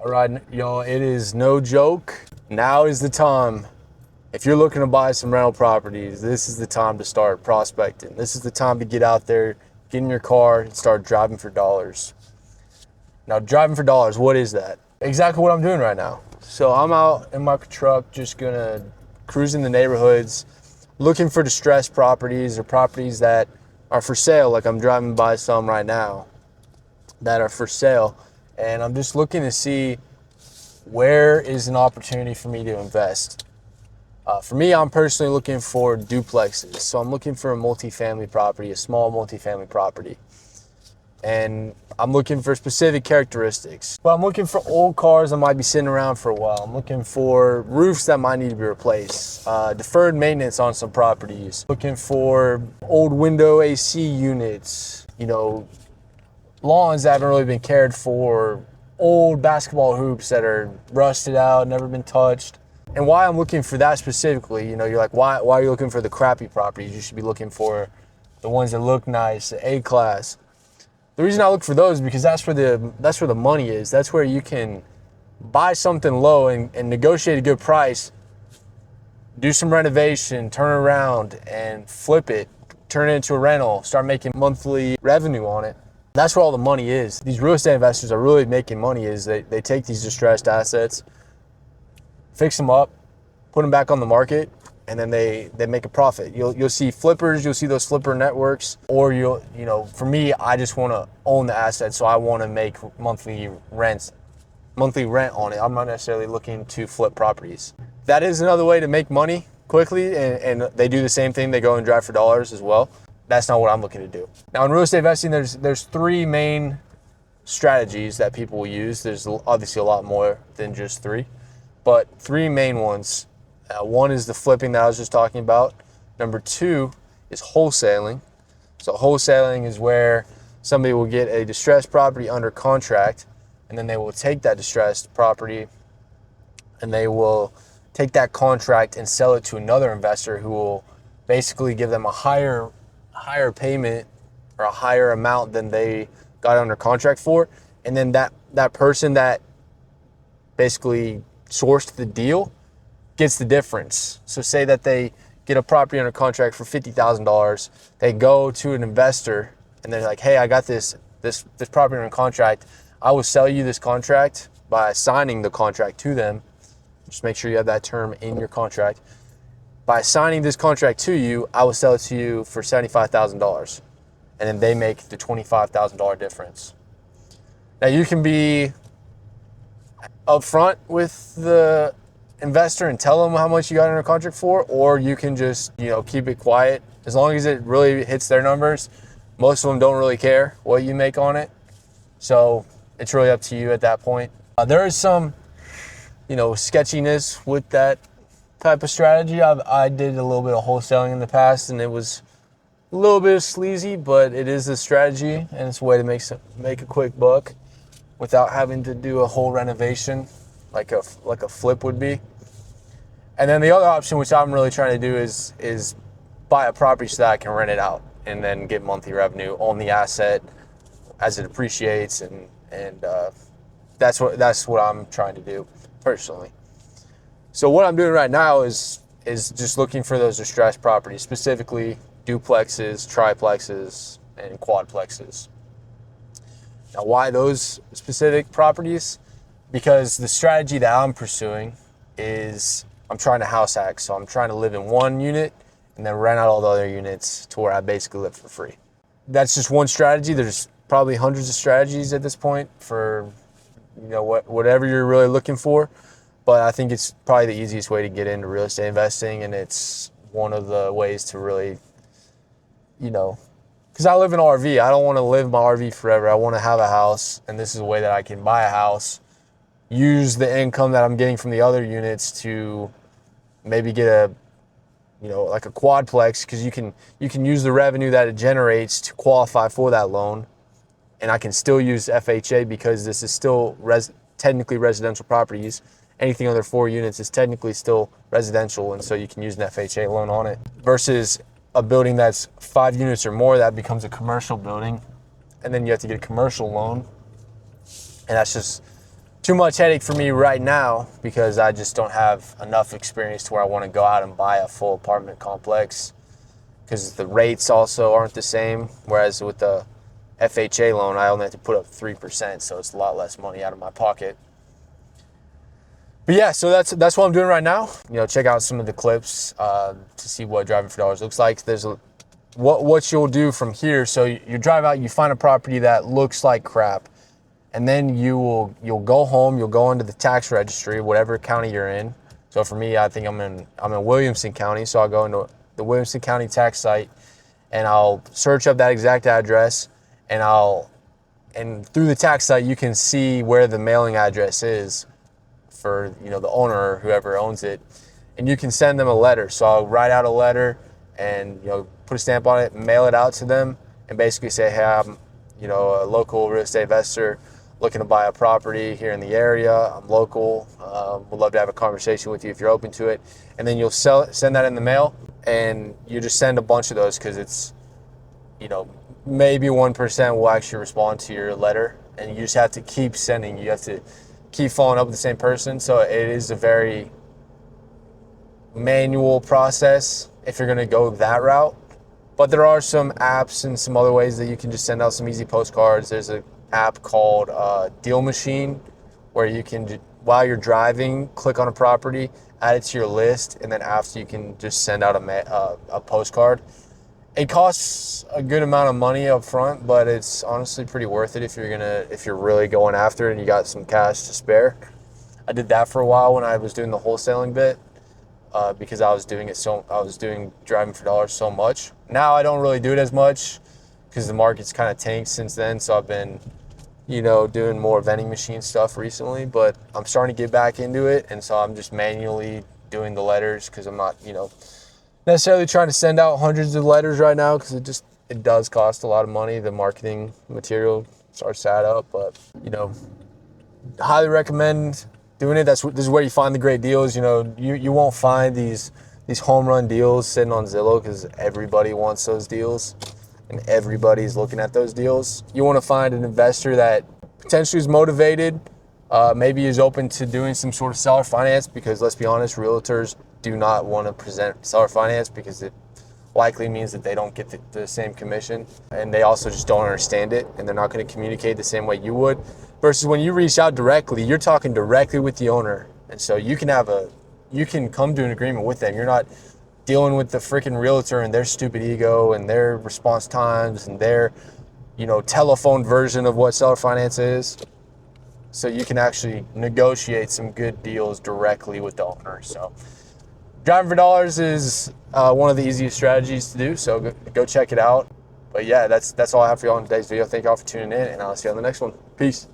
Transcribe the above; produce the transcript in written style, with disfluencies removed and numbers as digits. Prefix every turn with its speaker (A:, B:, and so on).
A: All right, y'all, it is no joke. Now is the time. If you're looking to buy some rental properties, this is the time to start prospecting. This is the time to get out there, get in your car, and start driving for dollars. Now, driving for dollars, what is that? Exactly what I'm doing right now. So I'm out in my truck, just gonna cruise in the neighborhoods, looking for distressed properties or properties that are for sale, like I'm driving by some right now that are for sale. And I'm just looking to see where is an opportunity for me to invest. For me, I'm personally looking for duplexes. So I'm looking for a multifamily property, a small multifamily property. And I'm looking for specific characteristics. But I'm looking for old cars that might be sitting around for a while. I'm looking for roofs that might need to be replaced, deferred maintenance on some properties. Looking for old window AC units, lawns that haven't really been cared for, old basketball hoops that are rusted out, never been touched. And why I'm looking for that specifically, you're like, why are you looking for the crappy properties? You should be looking for the ones that look nice, A-class. The reason I look for those is because that's where the money is. That's where you can buy something low and negotiate a good price, do some renovation, turn around and flip it, turn it into a rental, start making monthly revenue on it. That's where all the money is. These real estate investors are really making money is they take these distressed assets, fix them up, put them back on the market, and then they make a profit. You'll see flippers, you'll see those flipper networks, or for me, I just want to own the asset, so I want to make monthly rent on it. I'm not necessarily looking to flip properties. That is another way to make money quickly, and they do the same thing. They go and drive for dollars as well. That's not what I'm looking to do. Now in real estate investing, there's three main strategies that people will use. There's obviously a lot more than just three, but three main ones. One is the flipping that I was just talking about. Number two is wholesaling. So wholesaling is where somebody will get a distressed property under contract, and then they will take that distressed property and they will take that contract and sell it to another investor who will basically give them a higher payment or a higher amount than they got under contract for. And then that person that basically sourced the deal gets the difference. So say that they get a property under contract for $50,000. They go to an investor and they're like, hey, I got this property under contract. I will sell you this contract by assigning the contract to them. Just make sure you have that term in your contract. By assigning this contract to you, I will sell it to you for $75,000. And then they make the $25,000 difference. Now you can be upfront with the investor and tell them how much you got under contract for, or you can just, keep it quiet. As long as it really hits their numbers, most of them don't really care what you make on it. So it's really up to you at that point. There is some, sketchiness with that type of strategy. I did a little bit of wholesaling in the past, and it was a little bit sleazy, but it is a strategy, and it's a way to make a quick buck without having to do a whole renovation like a flip would be. And then the other option, which I'm really trying to do, is buy a property so that I can rent it out and then get monthly revenue on the asset as it appreciates, and that's what I'm trying to do personally. So what I'm doing right now is just looking for those distressed properties, specifically duplexes, triplexes, and quadplexes. Now, why those specific properties? Because the strategy that I'm pursuing is I'm trying to house hack. So I'm trying to live in one unit and then rent out all the other units to where I basically live for free. That's just one strategy. There's probably hundreds of strategies at this point for whatever you're really looking for. But I think it's probably the easiest way to get into real estate investing, and it's one of the ways to really, because I live in an RV. I don't want to live in my RV forever. I want to have a house, and this is a way that I can buy a house, use the income that I'm getting from the other units to maybe get like a quadplex, because you can use the revenue that it generates to qualify for that loan. And I can still use FHA because this is still technically residential properties. Anything under 4 units is technically still residential, and so you can use an FHA loan on it. Versus a building that's 5 units or more, that becomes a commercial building, and then you have to get a commercial loan, and that's just too much headache for me right now because I just don't have enough experience to where I want to go out and buy a full apartment complex, because the rates also aren't the same. Whereas with the FHA loan, I only have to put up 3%, so it's a lot less money out of my pocket. But yeah, so that's what I'm doing right now. You know, check out some of the clips to see what driving for dollars looks like. There's what you'll do from here. So you drive out, you find a property that looks like crap, and then you'll go home, you'll go into the tax registry, whatever county you're in. So for me, I think I'm in Williamson County, so I'll go into the Williamson County tax site, and I'll search up that exact address, and through the tax site you can see where the mailing address is for, you know, the owner or whoever owns it, and you can send them a letter. So I'll write out a letter and, you know, put a stamp on it, mail it out to them, and basically say, hey, I'm, you know, a local real estate investor looking to buy a property here in the area. I'm local. Would love to have a conversation with you if you're open to it. And then you'll send that in the mail, and you just send a bunch of those, because it's, you know, maybe 1% will actually respond to your letter, and you just have to keep sending. You have to keep following up with the same person. So it is a very manual process if you're going to go that route. But there are some apps and some other ways that you can just send out some easy postcards. There's an app called Deal Machine, where you can, while you're driving, click on a property, add it to your list, and then after you can just send out a postcard. It costs a good amount of money up front, but it's honestly pretty worth it if you're really going after it and you got some cash to spare. I did that for a while when I was doing the wholesaling bit, because I was doing driving for dollars so much. Now I don't really do it as much because the market's kind of tanked since then. So I've been, you know, doing more vending machine stuff recently, but I'm starting to get back into it. And so I'm just manually doing the letters, because I'm not, you know, necessarily trying to send out hundreds of letters right now, because it does cost a lot of money. The marketing material starts to add up, but, you know, highly recommend doing it. This is where you find the great deals. You know, you won't find these home run deals sitting on Zillow, because everybody wants those deals and everybody's looking at those deals. You want to find an investor that potentially is motivated, maybe is open to doing some sort of seller finance, because let's be honest, realtors do not want to present seller finance, because it likely means that they don't get the same commission, and they also just don't understand it, and they're not going to communicate the same way you would. Versus when you reach out directly, you're talking directly with the owner, and so you can come to an agreement with them. You're not dealing with the freaking realtor and their stupid ego and their response times and their, you know, telephone version of what seller finance is. So you can actually negotiate some good deals directly with the owner. So driving for dollars is one of the easiest strategies to do, so go check it out. But yeah, that's all I have for y'all in today's video. Thank y'all for tuning in, and I'll see you on the next one. Peace.